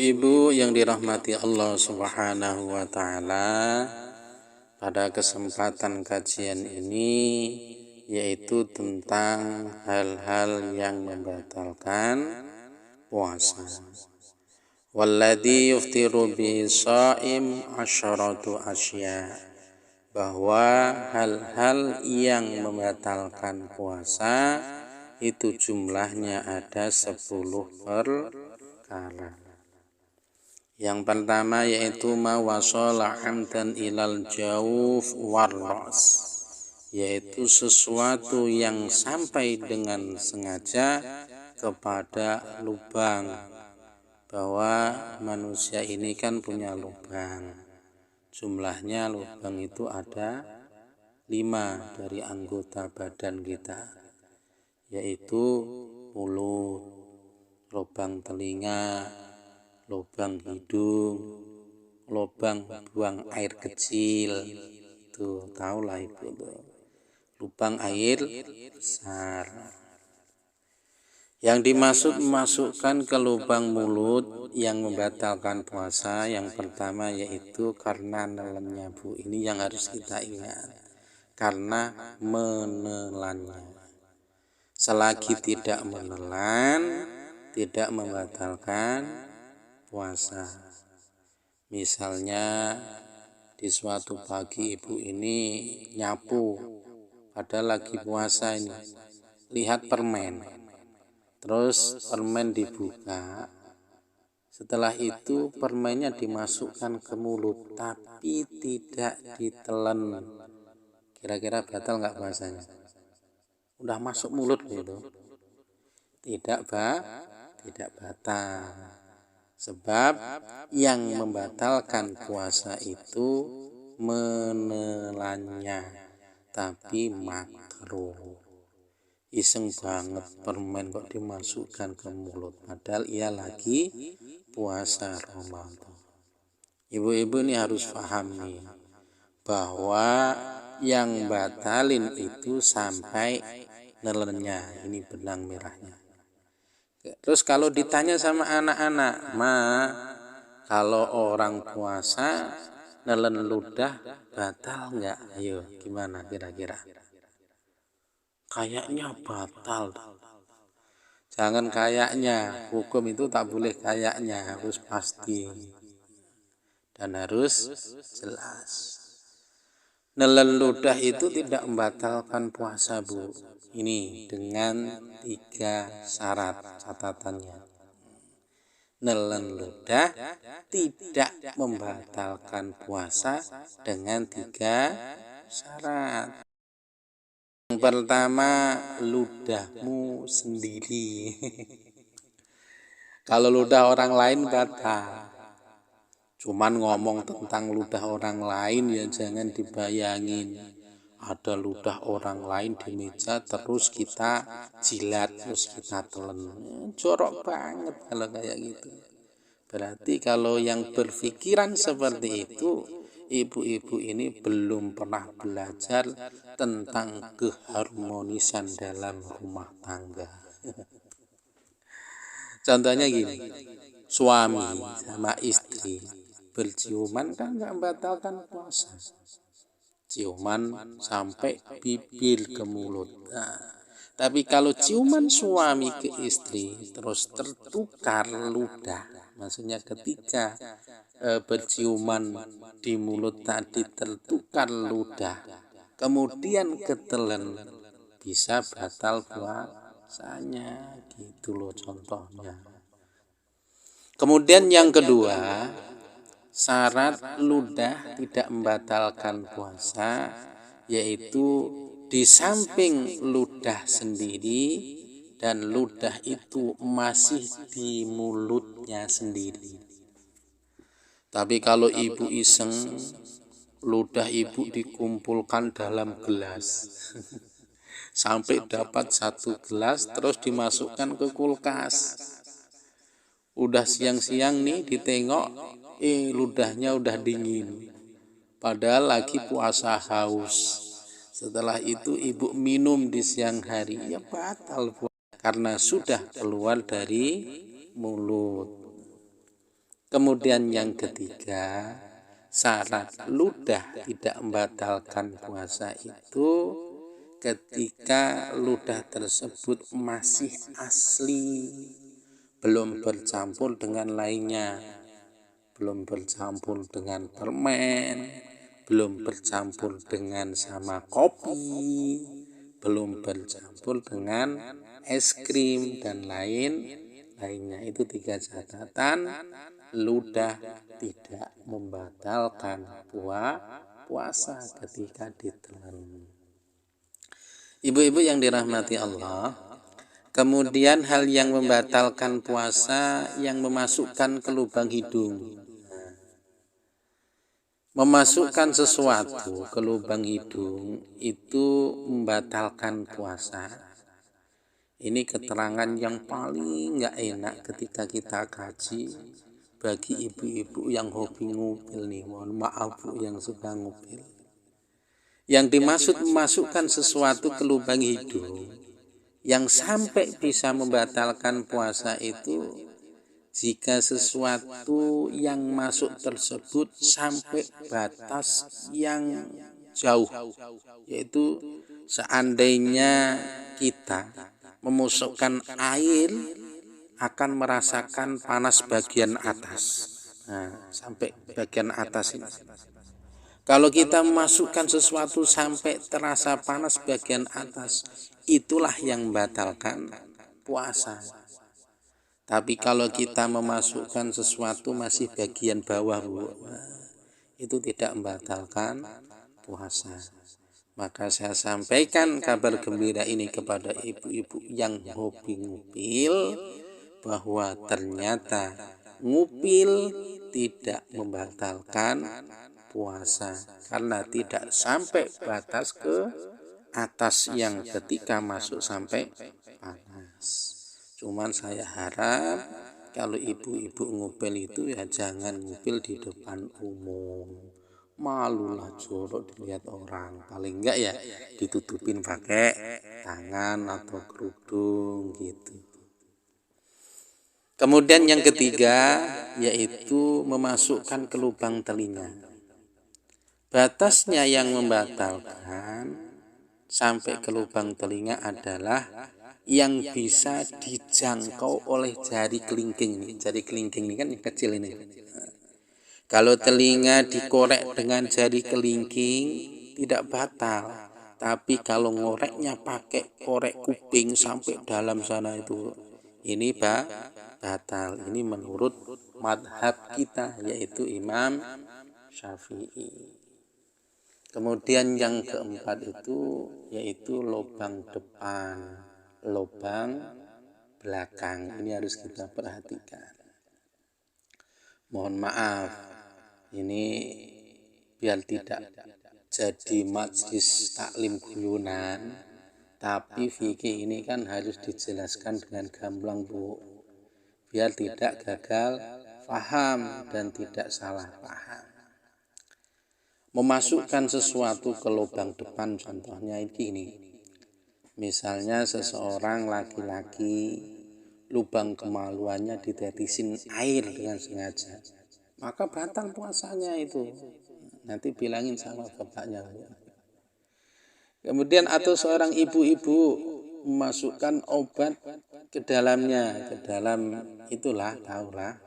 Ibu-ibu yang dirahmati Allah Subhanahu wa Ta'ala, pada kesempatan kajian ini yaitu tentang hal-hal yang membatalkan puasa. Walladzi yuftiru bi shaim asyaratu asya, bahwa hal-hal yang membatalkan puasa itu jumlahnya ada 10 perkara. Yang pertama yaitu ma wasala amdan ilal jawf warras, yaitu sesuatu yang sampai dengan sengaja kepada lubang, bahwa manusia ini kan punya lubang. Jumlahnya lubang itu ada 5 dari anggota badan kita, yaitu mulut, lubang telinga, lubang hidung, lubang buang air kecil, tuh tahulah ibu tuh. Lubang air besar. Yang dimasukkan ke lubang mulut yang membatalkan puasa, yang pertama yaitu karena nelannya, Bu. Ini yang harus kita ingat, karena menelannya. Selagi tidak menelan, tidak membatalkan puasa. Misalnya di suatu pagi ibu ini nyapu, padahal lagi puasa ini, lihat permen, terus permen dibuka, setelah itu permennya dimasukkan ke mulut tapi tidak ditelan, kira-kira batal nggak puasanya? Udah masuk mulut gitu, tidak batal. Sebab yang membatalkan puasa itu menelannya, tapi makruh. Iseng banget permen kok dimasukkan ke mulut, padahal ia lagi puasa Ramadan. Ibu-ibu ini harus paham nih, bahwa yang batalin itu sampai nelennya, ini benang merahnya. Terus kalau ditanya sama anak-anak, kalau orang puasa nelen ludah batal nggak? Ayo, gimana kira-kira? Kayaknya batal. Jangan kayaknya, hukum itu tak boleh kayaknya, harus pasti dan harus jelas. Nelen ludah itu tidak membatalkan puasa, Bu. Ini dengan 3 syarat catatannya. Nelen ludah tidak membatalkan puasa dengan 3 syarat. Yang pertama, ludahmu sendiri. Kalau ludah orang lain batal. Cuman ngomong tentang ludah orang lain ya jangan dibayangin ada ludah orang lain di meja terus kita jilat, terus kita telan. Jorok banget kalau kayak gitu. Berarti kalau yang berpikiran seperti itu, ibu-ibu ini belum pernah belajar tentang keharmonisan dalam rumah tangga. Contohnya gini, suami sama istri berciuman kan nggak membatalkan puasa. Ciuman sampai bibir ke mulut. Nah, tapi kalau ciuman suami ke istri terus tertukar ludah, maksudnya ketika berciuman di mulut tadi tertukar ludah, kemudian ketelan, bisa batal puasanya. Gitu loh contohnya. Kemudian yang kedua, syarat ludah tidak membatalkan puasa, yaitu di samping ludah sendiri dan ludah itu masih di mulutnya sendiri. Tapi kalau ibu iseng, ludah ibu dikumpulkan dalam gelas sampai dapat 1 gelas terus dimasukkan ke kulkas. Udah siang-siang nih ditengok, ludahnya udah dingin, padahal lagi puasa haus. Setelah itu ibu minum di siang hari, ya batal karena sudah keluar dari mulut. Kemudian yang ketiga, syarat ludah tidak membatalkan puasa itu ketika ludah tersebut masih asli, belum bercampur dengan lainnya, belum bercampur dengan permen, belum bercampur dengan sama kopi, belum bercampur dengan es krim dan lainnya. Itu 3 catatan ludah tidak membatalkan puasa ketika ditelan. Ibu-ibu yang dirahmati Allah, kemudian hal yang membatalkan puasa yang memasukkan ke lubang hidung. Memasukkan sesuatu ke lubang hidung itu membatalkan puasa. Ini keterangan yang paling gak enak ketika kita kaji bagi ibu-ibu yang hobi ngupil nih. Mohon maaf bu yang suka ngupil. Yang dimaksud memasukkan sesuatu ke lubang hidung yang sampai bisa membatalkan puasa itu jika sesuatu yang masuk tersebut sampai batas yang jauh, yaitu seandainya kita memasukkan air akan merasakan panas bagian atas. Nah, sampai bagian atas ini. Kalau kita memasukkan sesuatu sampai terasa panas bagian atas, itulah yang membatalkan puasa. Tapi kalau kita memasukkan sesuatu masih bagian bawah, itu tidak membatalkan puasa. Maka saya sampaikan kabar gembira ini kepada ibu-ibu yang hobi ngupil, bahwa ternyata ngupil tidak membatalkan puasa karena tidak sampai batas ke atas yang ketika masuk sampai panas. Cuman saya harap kalau ibu-ibu ngupil itu ya jangan ngupil di depan umum. Malulah jorok dilihat orang. Paling enggak ya ditutupin pakai tangan atau kerudung gitu. Kemudian yang ketiga yaitu memasukkan ke lubang telinga. Batasnya yang membatalkan sampai ke lubang telinga adalah yang bisa dijangkau oleh jari kelingking. Jari kelingking ini kan yang kecil ini. Kalau telinga dikorek dengan jari kelingking tidak batal. Tapi kalau ngoreknya pakai korek kuping sampai dalam sana itu, ini batal. Ini menurut madhab kita yaitu Imam Syafi'i. Kemudian yang keempat itu yaitu lubang depan, lubang belakang. Ini harus kita perhatikan. Mohon maaf, ini biar tidak jadi majlis taklim guyunan, tapi fikih ini kan harus dijelaskan dengan gamblang bu, biar tidak gagal paham dan tidak salah paham. Memasukkan sesuatu ke lubang depan contohnya ini. Misalnya seseorang laki-laki lubang kemaluannya ditetisin air dengan sengaja, maka batal puasanya itu. Nanti bilangin sama bapaknya. Kemudian atau seorang ibu-ibu memasukkan obat ke dalamnya, ke dalam itulah tahulah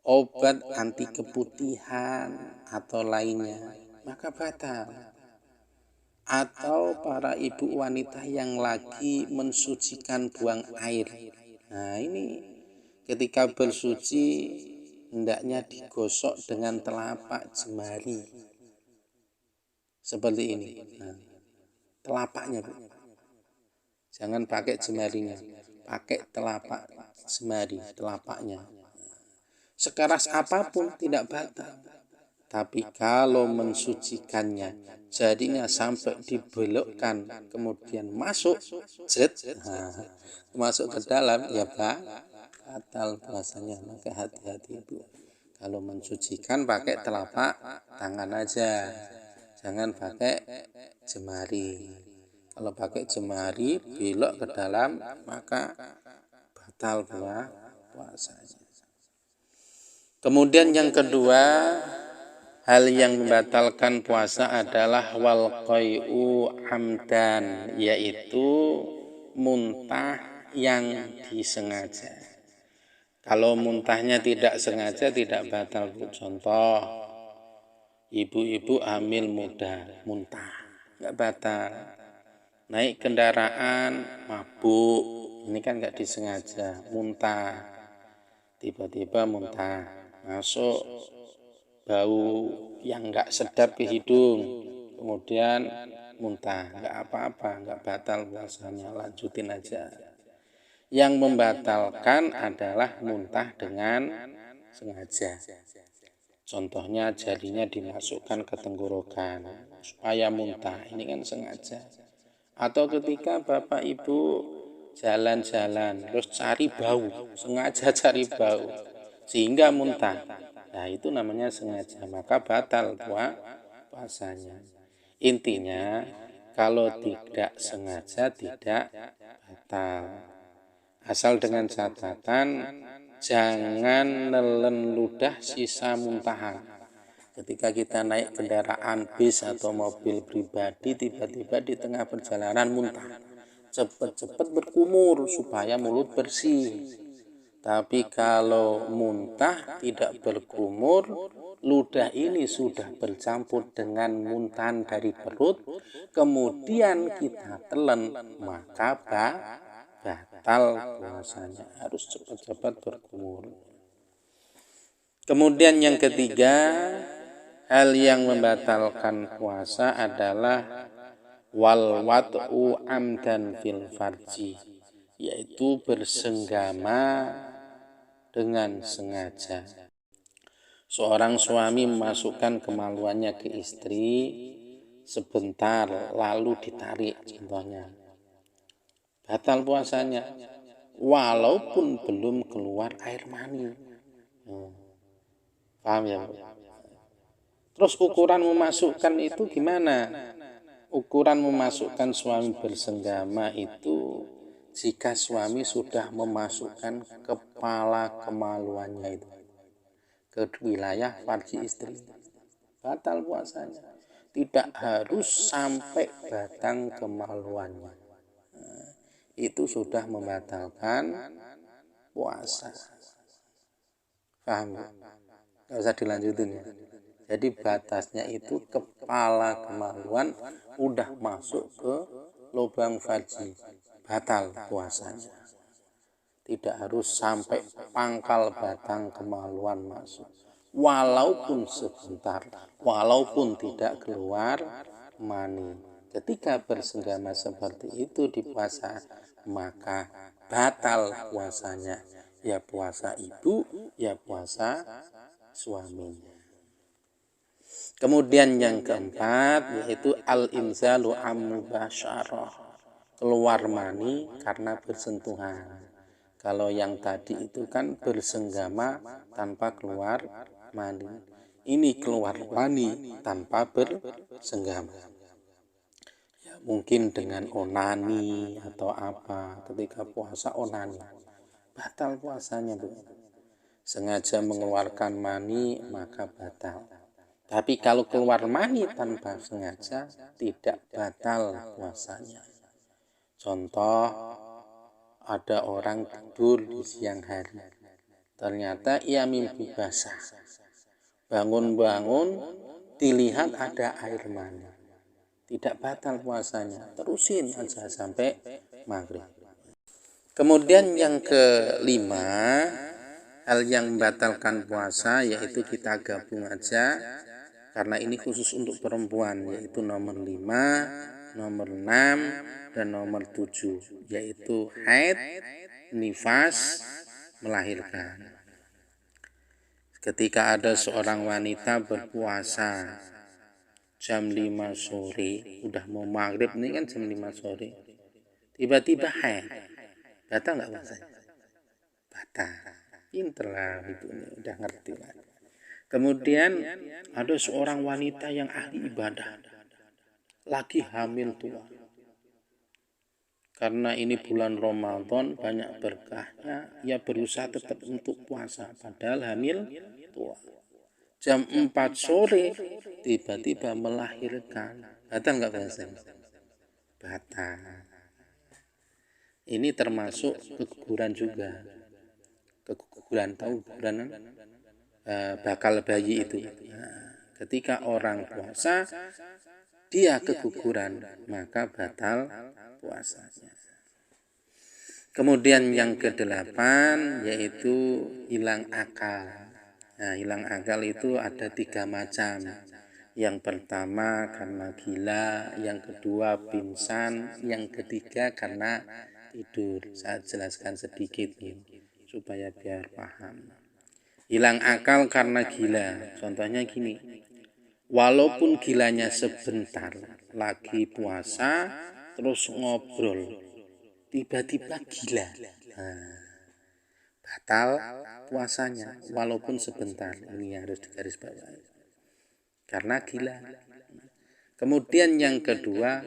obat anti keputihan atau lainnya, maka batal. Atau para ibu wanita yang lagi mensucikan buang air. Nah ini ketika bersuci hendaknya digosok dengan telapak jemari. Seperti ini. Nah, telapaknya. Jangan pakai jemarinya. Pakai telapak jemari, telapaknya. Sekeras apapun tidak batal. Tapi kalau mensucikannya jadinya sampai dibelokkan kemudian masuk masuk ke dalam ya batal puasanya. Maka hati-hati ibu, kalau mensucikan pakai telapak tangan aja, jangan pakai jemari. Kalau pakai jemari belok ke dalam maka batal puasanya. Kemudian yang kedua, hal yang membatalkan puasa adalah wal qai'u amdan, yaitu muntah yang disengaja. Kalau muntahnya tidak sengaja tidak batal. Contoh, ibu-ibu hamil muda muntah, nggak batal. Naik kendaraan mabuk, ini kan nggak disengaja, muntah, tiba-tiba muntah, masuk bau yang nggak sedap ke hidung, kemudian muntah, nggak apa-apa, nggak batal puasanya, lanjutin aja. Yang membatalkan adalah muntah dengan sengaja. Contohnya jarinya dimasukkan ke tenggorokan supaya muntah, ini kan sengaja. Atau ketika bapak ibu jalan-jalan terus cari bau, sengaja cari bau sehingga muntah, nah itu namanya sengaja, maka batal puasanya. Intinya kalau tidak sengaja tidak batal, asal dengan catatan jangan nelen ludah sisa muntahan. Ketika kita naik kendaraan bis atau mobil pribadi, tiba-tiba di tengah perjalanan muntah, cepat-cepat berkumur supaya mulut bersih. Tapi kalau muntah tidak berkumur, ludah ini sudah bercampur dengan muntahan dari perut, kemudian kita telan, maka batal puasanya, harus cepat-cepat berkumur. Kemudian yang ketiga, hal yang membatalkan puasa adalah wal wat'u amdan fil farji, yaitu bersenggama dengan sengaja. Seorang suami memasukkan kemaluannya ke istri sebentar lalu ditarik, contohnya, batal puasanya walaupun belum keluar air mani. Paham ya? Terus ukuran memasukkan itu gimana? Ukuran memasukkan suami bersenggama itu jika suami sudah memasukkan kepala kemaluannya itu ke wilayah farji istri, batal puasanya. Tidak harus sampai batang kemaluannya. Nah, itu sudah membatalkan puasa. Paham? Nggak usah dilanjutin ya. Jadi batasnya itu kepala kemaluan udah masuk ke lubang farji, batal puasanya. Tidak harus sampai pangkal batang kemaluan masuk, walaupun sebentar, walaupun tidak keluar mani. Ketika bersenggama seperti itu di puasa, maka batal puasanya. Ya puasa ibu, ya puasa suaminya. Kemudian yang keempat yaitu al-inzalu am-mubasyarah, keluar mani karena bersentuhan. Kalau yang tadi itu kan bersenggama tanpa keluar mani, ini keluar mani tanpa bersenggama. Ya, mungkin dengan onani atau apa, ketika puasa onani, batal puasanya. Sengaja mengeluarkan mani maka batal. Tapi kalau keluar mani tanpa sengaja tidak batal puasanya. Contoh, ada orang tidur di siang hari, ternyata ia mimpi basah. Bangun-bangun dilihat ada air mani, tidak batal puasanya, terusin aja sampai maghrib. Kemudian yang kelima, hal yang membatalkan puasa yaitu kita gabung aja, karena ini khusus untuk perempuan, yaitu nomor 5, nomor 6, dan nomor 7, yaitu haid, nifas, melahirkan. Ketika ada seorang wanita berpuasa jam 5 sore, udah mau maghrib, ini kan jam 5 sore, tiba-tiba haid, batal nggak puasanya? Batal. Pinter lah ibunya, udah ngerti lah. Kemudian ada seorang wanita yang ahli ibadah, lagi hamil tua. karena ini bulan Ramadan banyak berkahnya, ia berusaha tetap untuk puasa padahal hamil tua. Jam 4 sore tiba-tiba melahirkan. Batal nggak bahasanya? Batal. Ini termasuk keguguran juga. Keguguran, tahu guguran? Bakal bayi itu. Nah, ketika orang puasa dia keguguran, maka batal puasanya. Kemudian yang kedelapan yaitu hilang akal. Nah, hilang akal itu ada 3 macam. Yang pertama karena gila, yang kedua pingsan, yang ketiga karena tidur. Saya jelaskan sedikit nih, supaya biar paham. Hilang akal karena gila. Contohnya gini, walaupun gilanya sebentar, lagi puasa, terus ngobrol, tiba-tiba gila. Nah, batal puasanya walaupun sebentar. Ini harus digarisbawahi karena gila. Kemudian yang kedua,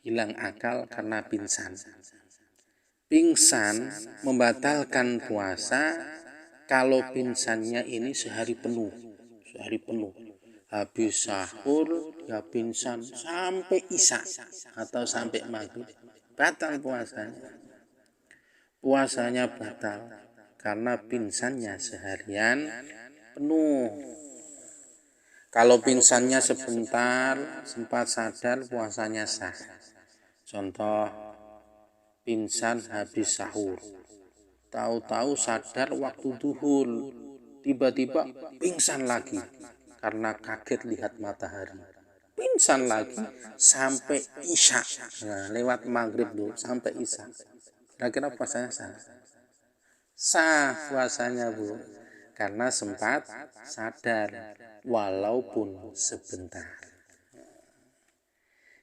hilang akal karena pingsan. Pingsan membatalkan puasa kalau pingsannya ini sehari penuh. Habis sahur dia pingsan sampai isya atau sampai maghrib, batal puasanya. Puasanya batal karena pingsannya seharian penuh. Kalau pingsannya sebentar, sempat sadar, puasanya sah. Contoh, pingsan habis sahur, tahu-tahu sadar waktu duhur, tiba-tiba pingsan lagi karena kaget lihat matahari. Pingsan lagi sampai isya. Nah, lewat maghrib dulu sampai isya. Kira-kira puasanya sah? Sah puasanya, Bu, karena sempat sadar walaupun sebentar.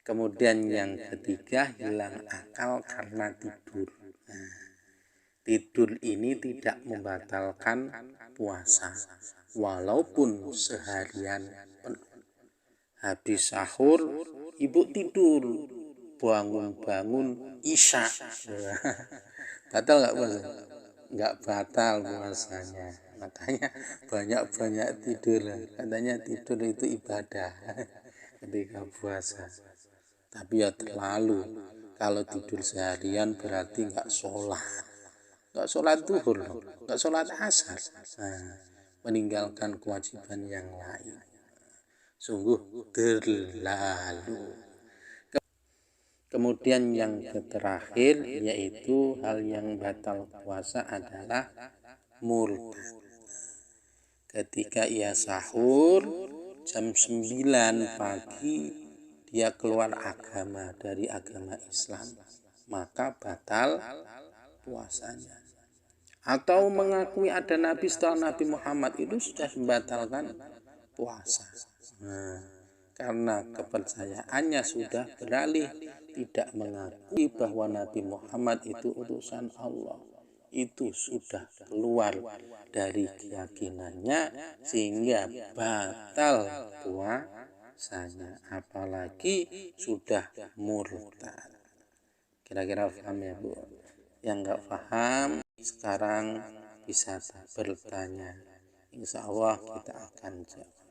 Kemudian yang ketiga, hilang akal karena tidur. Nah, tidur ini tidak membatalkan puasa walaupun seharian penuh. Habis sahur ibu tidur, bangun-bangun isya. Batal nggak puasa? Nggak batal puasanya. Makanya banyak-banyak tidur. Katanya tidur itu ibadah ketika puasa. Tapi ya terlalu. Kalau tidur seharian berarti nggak sholat duhur, nggak sholat asar. Nah, meninggalkan kewajiban yang lain. Sungguh terlalu. Kemudian yang terakhir yaitu hal yang batal puasa adalah murtad. Ketika ia sahur jam 9 pagi dia keluar agama dari agama Islam, maka batal puasanya. Atau mengakui ada nabi setelah Nabi Muhammad, itu sudah membatalkan puasa. Nah, karena kepercayaannya sudah beralih, tidak mengakui bahwa Nabi Muhammad itu utusan Allah, itu sudah keluar dari keyakinannya sehingga batal puasanya, apalagi sudah murtad. Kira-kira paham ya, Bu? Yang nggak paham sekarang bisa bertanya, insya Allah kita akan jawab.